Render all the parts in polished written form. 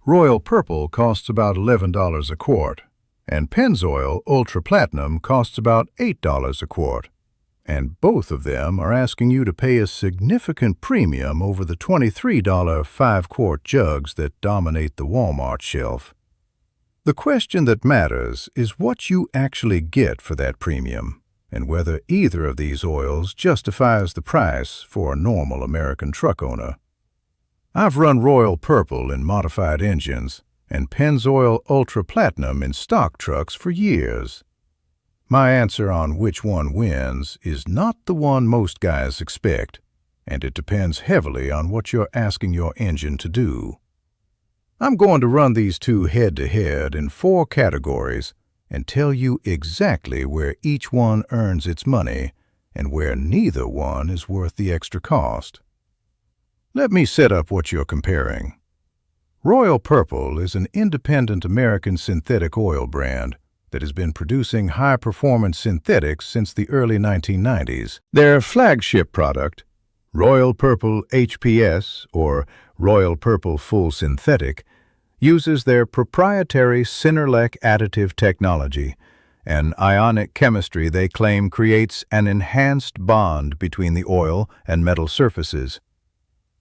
Royal Purple costs about $11 a quart, and Pennzoil Ultra Platinum costs about $8 a quart. And both of them are asking you to pay a significant premium over the $23 5-quart jugs that dominate the Walmart shelf. The question that matters is what you actually get for that premium, and whether either of these oils justifies the price for a normal American truck owner. I've run Royal Purple in modified engines and Pennzoil Ultra Platinum in stock trucks for years. My answer on which one wins is not the one most guys expect, and it depends heavily on what you're asking your engine to do. I'm going to run these two head-to-head in 4 categories and tell you exactly where each one earns its money and where neither one is worth the extra cost. Let me set up what you're comparing. Royal Purple is an independent American synthetic oil brand that has been producing high-performance synthetics since the early 1990s. Their flagship product, Royal Purple HPS, or Royal Purple Full Synthetic, uses their proprietary Cinerlec additive technology, an ionic chemistry they claim creates an enhanced bond between the oil and metal surfaces.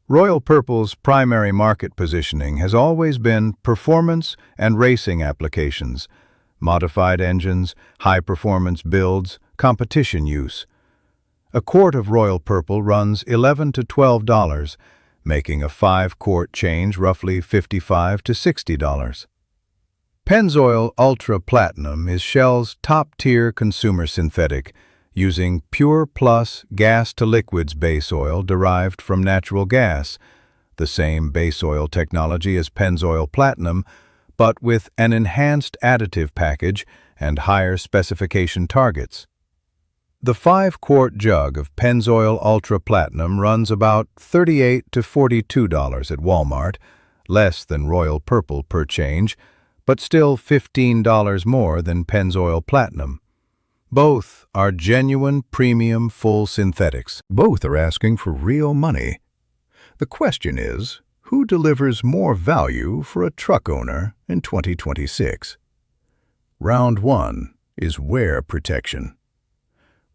Royal Purple's primary market positioning has always been performance and racing applications, modified engines, high-performance builds, competition use. A quart of Royal Purple runs $11 to $12, making a 5-quart change roughly $55 to $60. Pennzoil Ultra Platinum is Shell's top-tier consumer synthetic, using Pure Plus gas-to-liquids base oil derived from natural gas, the same base oil technology as Pennzoil Platinum, but with an enhanced additive package and higher specification targets. The 5-quart jug of Pennzoil Ultra Platinum runs about $38 to $42 at Walmart, less than Royal Purple per change, but still $15 more than Pennzoil Platinum. Both are genuine premium full synthetics. Both are asking for real money. The question is, who delivers more value for a truck owner in 2026? Round 1 is wear protection.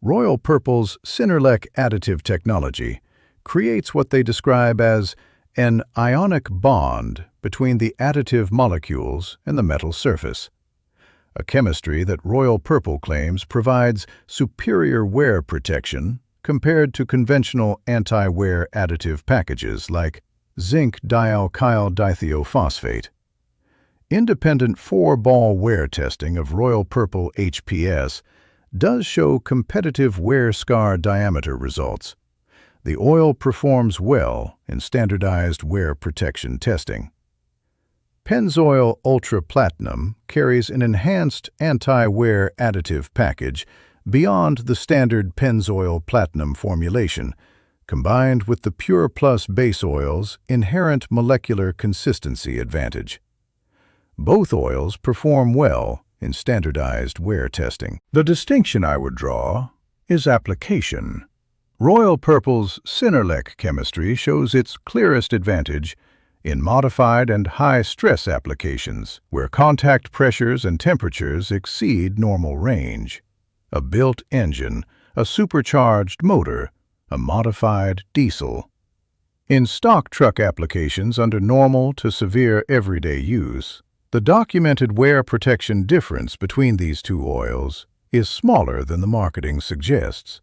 Royal Purple's Cinerlec additive technology creates what they describe as an ionic bond between the additive molecules and the metal surface, a chemistry that Royal Purple claims provides superior wear protection compared to conventional anti-wear additive packages like zinc dialkyl dithiophosphate. Independent 4-ball wear testing of Royal Purple HPS does show competitive wear scar diameter results. The oil performs well in standardized wear protection testing. Pennzoil Ultra Platinum carries an enhanced anti-wear additive package beyond the standard Pennzoil Platinum formulation, combined with the Pure Plus base oil's inherent molecular consistency advantage. Both oils perform well in standardized wear testing. The distinction I would draw is application. Royal Purple's Cinerlec chemistry shows its clearest advantage in modified and high-stress applications where contact pressures and temperatures exceed normal range. A built engine, a supercharged motor, a modified diesel. In stock truck applications under normal to severe everyday use, the documented wear protection difference between these two oils is smaller than the marketing suggests.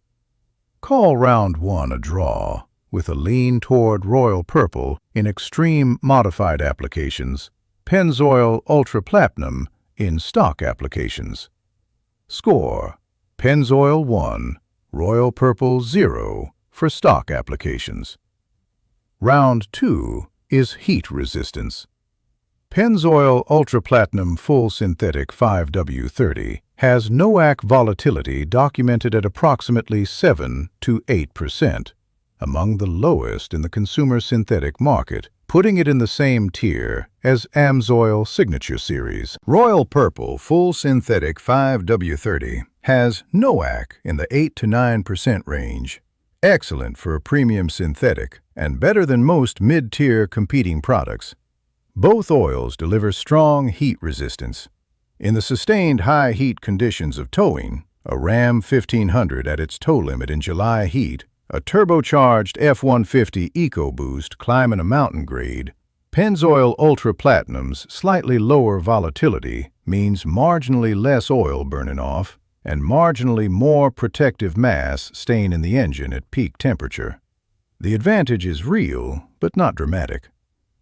Call round 1 a draw, with a lean toward Royal Purple in extreme modified applications, Pennzoil Ultra Platinum in stock applications. Score: Pennzoil 1, Royal Purple 0 for stock applications. Round 2 is heat resistance. Pennzoil Ultra Platinum Full Synthetic 5W30 has NOAC volatility documented at approximately 7 to 8%, among the lowest in the consumer synthetic market, putting it in the same tier as Pennzoil Signature Series. Royal Purple Full Synthetic 5W30 has NOAC in the 8 to 9% range, excellent for a premium synthetic and better than most mid-tier competing products. Both oils deliver strong heat resistance. In the sustained high heat conditions of towing, a Ram 1500 at its tow limit in July heat, a turbocharged F-150 EcoBoost climbing a mountain grade, Pennzoil Ultra Platinum's slightly lower volatility means marginally less oil burning off and marginally more protective mass staying in the engine at peak temperature. The advantage is real, but not dramatic.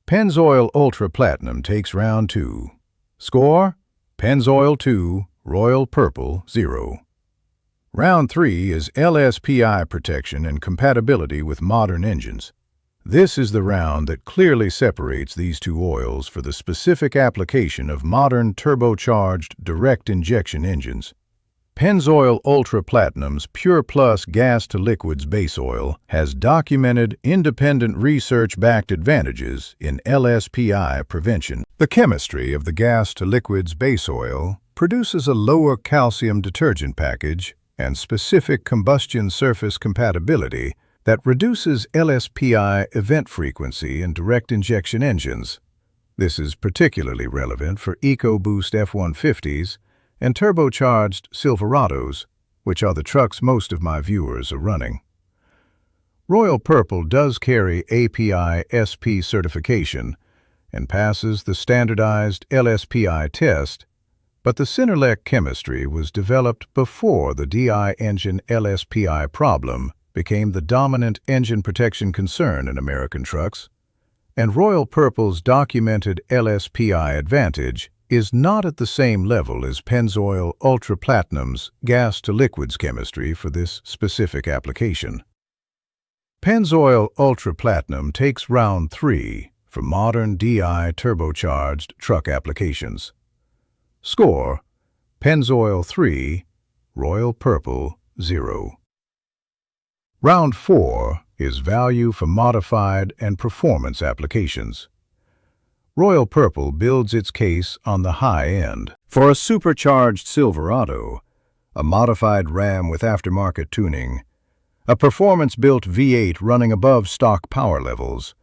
Pennzoil Ultra Platinum takes round 2. Score: Pennzoil 2, Royal Purple 0. Round 3 is LSPI protection and compatibility with modern engines. This is the round that clearly separates these two oils for the specific application of modern turbocharged direct injection engines. Pennzoil Ultra Platinum's Pure Plus gas-to-liquids base oil has documented independent research-backed advantages in LSPI prevention. The chemistry of the gas-to-liquids base oil produces a lower calcium detergent package and specific combustion surface compatibility that reduces LSPI event frequency in direct injection engines. This is particularly relevant for EcoBoost F-150s and turbocharged Silverados, which are the trucks most of my viewers are running. Royal Purple does carry API-SP certification and passes the standardized LSPI test, but the Cinerlec chemistry was developed before the DI engine LSPI problem became the dominant engine protection concern in American trucks, and Royal Purple's documented LSPI advantage is not at the same level as Pennzoil Ultra Platinum's gas-to-liquids chemistry for this specific application. Pennzoil Ultra Platinum takes round 3 for modern DI turbocharged truck applications. Score: Pennzoil 3, Royal Purple 0. Round 4 is value for modified and performance applications. Royal Purple builds its case on the high end. For a supercharged Silverado, a modified Ram with aftermarket tuning, a performance-built V8 running above stock power levels,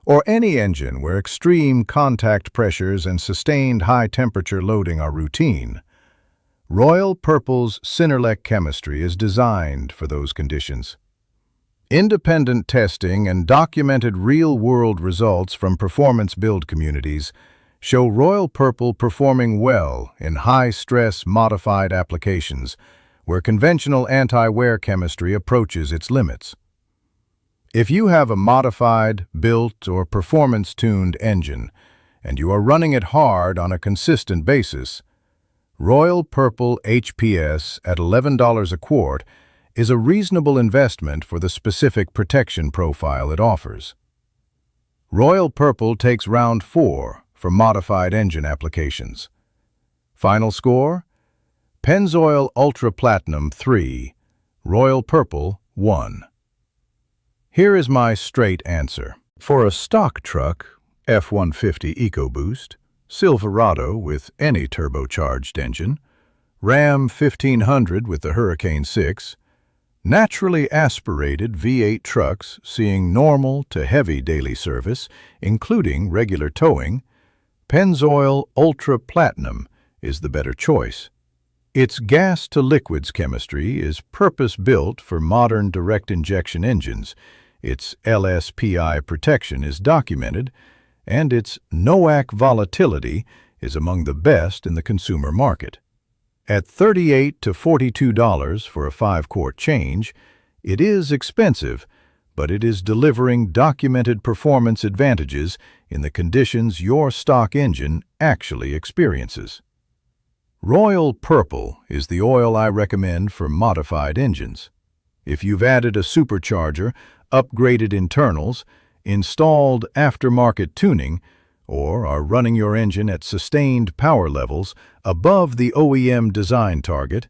or any engine where extreme contact pressures and sustained high-temperature loading are routine, Royal Purple's Cinerlec chemistry is designed for those conditions. Independent testing and documented real-world results from performance build communities show Royal Purple performing well in high-stress modified applications where conventional anti-wear chemistry approaches its limits. If you have a modified, built, or performance-tuned engine and you are running it hard on a consistent basis, Royal Purple HPS at $11 a quart is a reasonable investment for the specific protection profile it offers. Royal Purple takes round 4 for modified engine applications. Final score: Pennzoil Ultra Platinum 3, Royal Purple 1. Here is my straight answer. For a stock truck, F-150 EcoBoost, Silverado with any turbocharged engine, Ram 1500 with the Hurricane 6, naturally aspirated V8 trucks seeing normal to heavy daily service, including regular towing, Pennzoil Ultra Platinum is the better choice. Its gas-to-liquids chemistry is purpose-built for modern direct injection engines, its LSPI protection is documented, and its NOAC volatility is among the best in the consumer market. At $38 to $42 for a 5-quart change, it is expensive, but it is delivering documented performance advantages in the conditions your stock engine actually experiences. Royal Purple is the oil I recommend for modified engines. If you've added a supercharger, upgraded internals, installed aftermarket tuning, or are running your engine at sustained power levels above the OEM design target,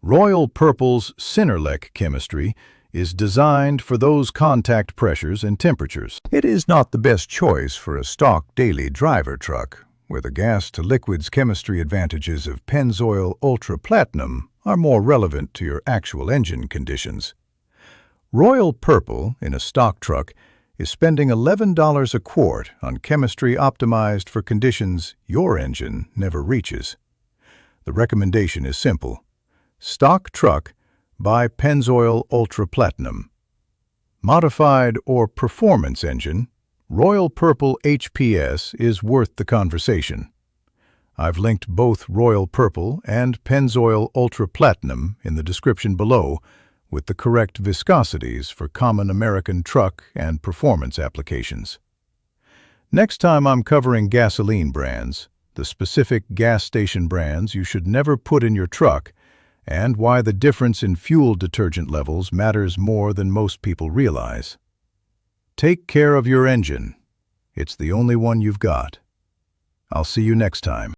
Royal Purple's Cinerlec chemistry is designed for those contact pressures and temperatures. It is not the best choice for a stock daily driver truck, where the gas-to-liquids chemistry advantages of Pennzoil Ultra Platinum are more relevant to your actual engine conditions. Royal Purple, in a stock truck, is spending $11 a quart on chemistry optimized for conditions your engine never reaches. The recommendation is simple. Stock truck, buy Pennzoil Ultra Platinum. Modified or performance engine, Royal Purple HPS is worth the conversation. I've linked both Royal Purple and Pennzoil Ultra Platinum in the description below with the correct viscosities for common American truck and performance applications. Next time I'm covering gasoline brands, the specific gas station brands you should never put in your truck, and why the difference in fuel detergent levels matters more than most people realize. Take care of your engine. It's the only one you've got. I'll see you next time.